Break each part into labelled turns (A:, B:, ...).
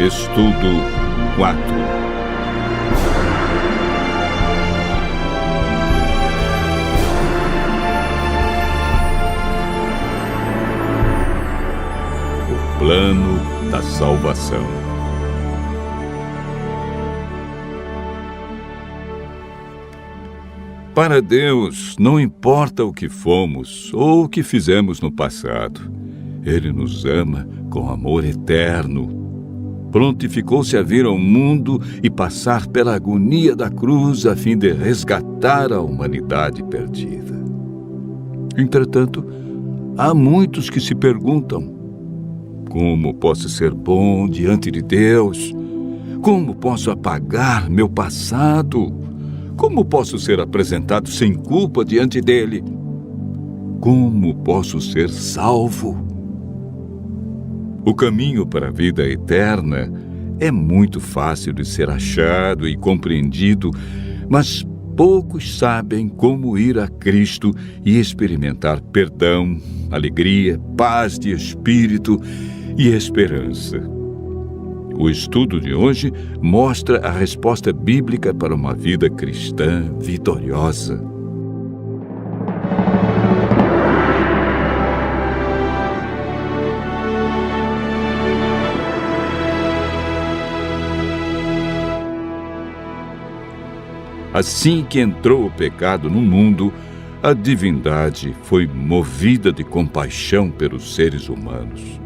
A: Estudo 4. O plano da salvação. Para Deus, não importa o que fomos ou o que fizemos no passado. Ele nos ama com amor eterno. Prontificou-se a vir ao mundo e passar pela agonia da cruz a fim de resgatar a humanidade perdida. Entretanto, há muitos que se perguntam: como posso ser bom diante de Deus? Como posso apagar meu passado? Como posso ser apresentado sem culpa diante dele? Como posso ser salvo? O caminho para a vida eterna é muito fácil de ser achado e compreendido, mas poucos sabem como ir a Cristo e experimentar perdão, alegria, paz de espírito e esperança. O estudo de hoje mostra a resposta bíblica para uma vida cristã vitoriosa. Assim que entrou o pecado no mundo, a divindade foi movida de compaixão pelos seres humanos.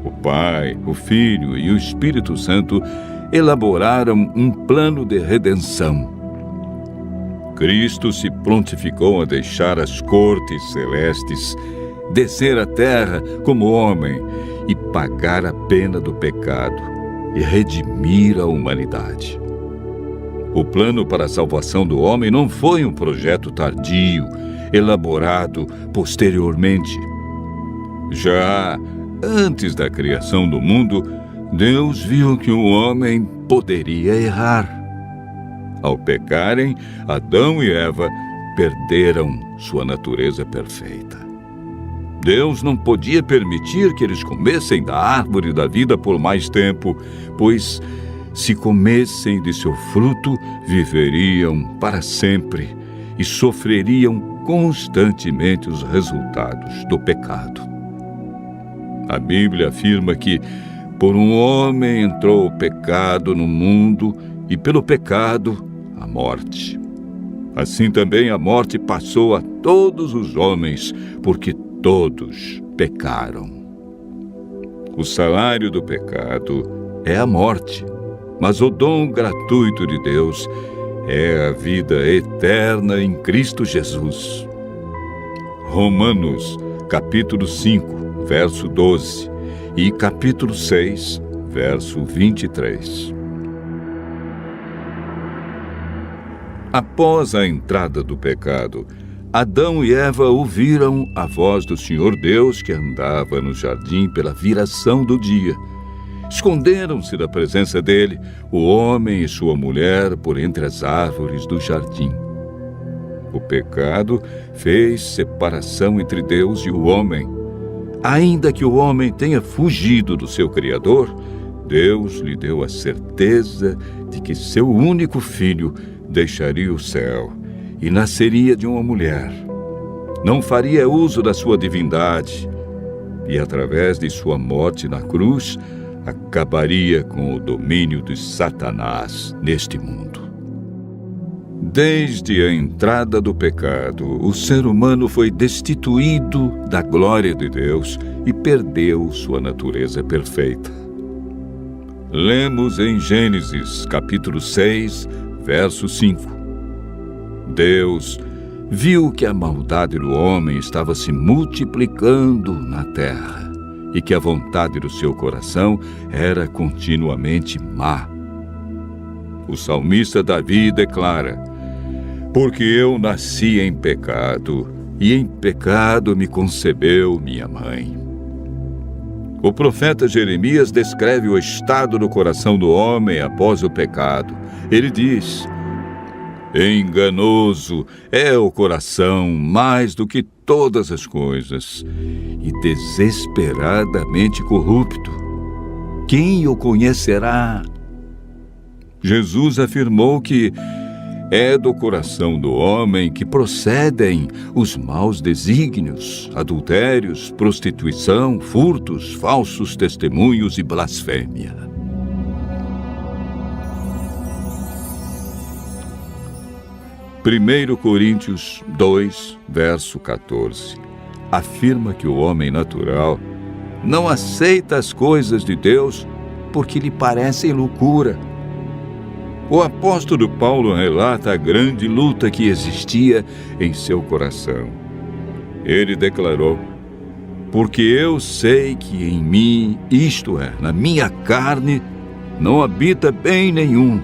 A: O Pai, o Filho e o Espírito Santo elaboraram um plano de redenção. Cristo se prontificou a deixar as cortes celestes, descer à terra como homem e pagar a pena do pecado e redimir a humanidade. O plano para a salvação do homem não foi um projeto tardio, elaborado posteriormente. Já antes da criação do mundo, Deus viu que o homem poderia errar. Ao pecarem, Adão e Eva perderam sua natureza perfeita. Deus não podia permitir que eles comessem da árvore da vida por mais tempo, pois se comessem de seu fruto, viveriam para sempre e sofreriam constantemente os resultados do pecado. A Bíblia afirma que por um homem entrou o pecado no mundo e pelo pecado a morte. Assim também a morte passou a todos os homens, porque todos pecaram. O salário do pecado é a morte. Mas o dom gratuito de Deus é a vida eterna em Cristo Jesus. Romanos, capítulo 5, verso 12 e capítulo 6, verso 23. Após a entrada do pecado, Adão e Eva ouviram a voz do Senhor Deus que andava no jardim pela viração do dia. Esconderam-se da presença dele, o homem e sua mulher, por entre as árvores do jardim. O pecado fez separação entre Deus e o homem. Ainda que o homem tenha fugido do seu Criador, Deus lhe deu a certeza de que seu único filho deixaria o céu e nasceria de uma mulher. Não faria uso da sua divindade e, através de sua morte na cruz, acabaria com o domínio de Satanás neste mundo. Desde a entrada do pecado, o ser humano foi destituído da glória de Deus e perdeu sua natureza perfeita. Lemos em Gênesis, capítulo 6, verso 5. Deus viu que a maldade do homem estava se multiplicando na terra e que a vontade do seu coração era continuamente má. O salmista Davi declara: porque eu nasci em pecado, e em pecado me concebeu minha mãe. O profeta Jeremias descreve o estado do coração do homem após o pecado. Ele diz: enganoso é o coração mais do que todas as coisas, e desesperadamente corrupto. quem o conhecerá? Jesus afirmou que é do coração do homem que procedem os maus desígnios, adultérios, prostituição, furtos, falsos testemunhos e blasfêmia. Primeiro Coríntios 2, verso 14, afirma que o homem natural não aceita as coisas de Deus porque lhe parecem loucura. O apóstolo Paulo relata a grande luta que existia em seu coração. Ele declarou: porque eu sei que em mim, isto é, na minha carne, não habita bem nenhum,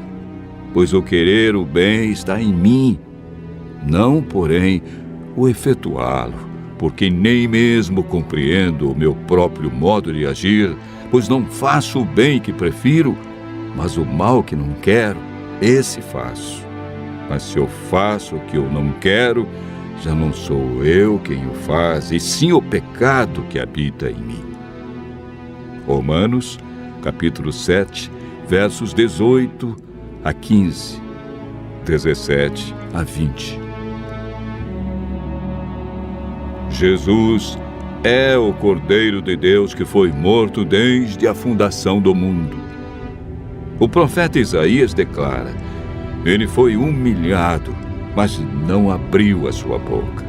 A: pois o querer o bem está em mim, não, porém, o efetuá-lo. Porque nem mesmo compreendo o meu próprio modo de agir, pois não faço o bem que prefiro, mas o mal que não quero, esse faço. Mas se eu faço o que eu não quero, já não sou eu quem o faz, e sim o pecado que habita em mim. Romanos, capítulo 7, versos 18 a 15, 17 a 20. Jesus é o Cordeiro de Deus que foi morto desde a fundação do mundo. O profeta Isaías declara: ele foi humilhado, mas não abriu a sua boca.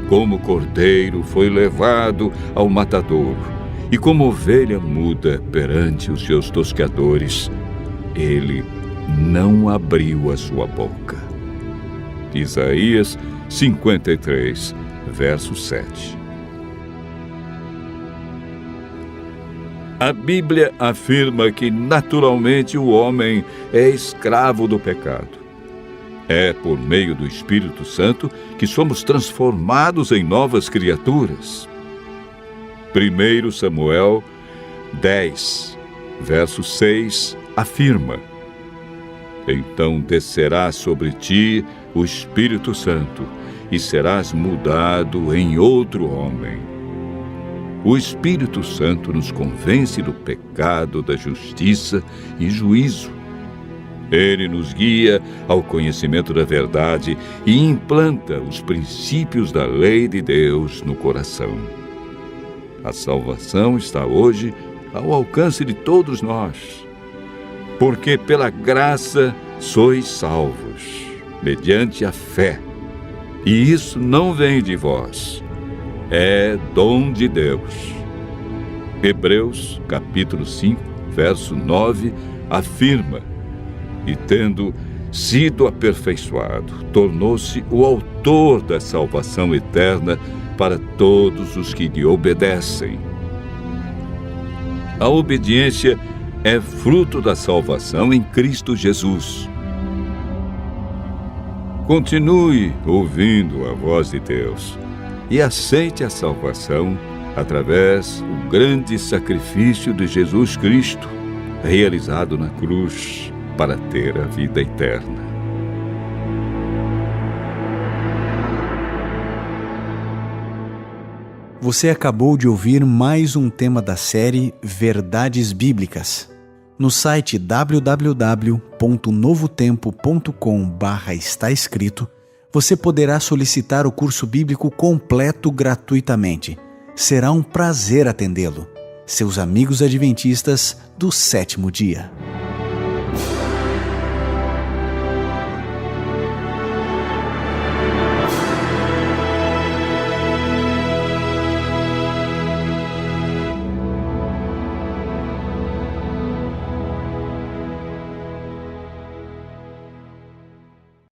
A: Como cordeiro foi levado ao matadouro, e como ovelha muda perante os seus tosqueadores, ele não abriu a sua boca. Isaías 53, verso 7. A Bíblia afirma que naturalmente o homem é escravo do pecado. É por meio do Espírito Santo que somos transformados em novas criaturas. 1 Samuel 10, verso 6, afirma: então descerá sobre ti o Espírito Santo, e serás mudado em outro homem. O Espírito Santo nos convence do pecado, da justiça e juízo. Ele nos guia ao conhecimento da verdade e implanta os princípios da lei de Deus no coração. A salvação está hoje ao alcance de todos nós, porque pela graça sois salvos, mediante a fé. E isso não vem de vós, é dom de Deus. Hebreus, capítulo 5, verso 9, afirma: e tendo sido aperfeiçoado, tornou-se o autor da salvação eterna para todos os que lhe obedecem. A obediência é fruto da salvação em Cristo Jesus. Continue ouvindo a voz de Deus e aceite a salvação através do grande sacrifício de Jesus Cristo, realizado na cruz para ter a vida eterna.
B: Você acabou de ouvir mais um tema da série Verdades Bíblicas. No site www.novotempo.com/está escrito, você poderá solicitar o curso bíblico completo gratuitamente. Será um prazer atendê-lo. Seus amigos adventistas do sétimo dia.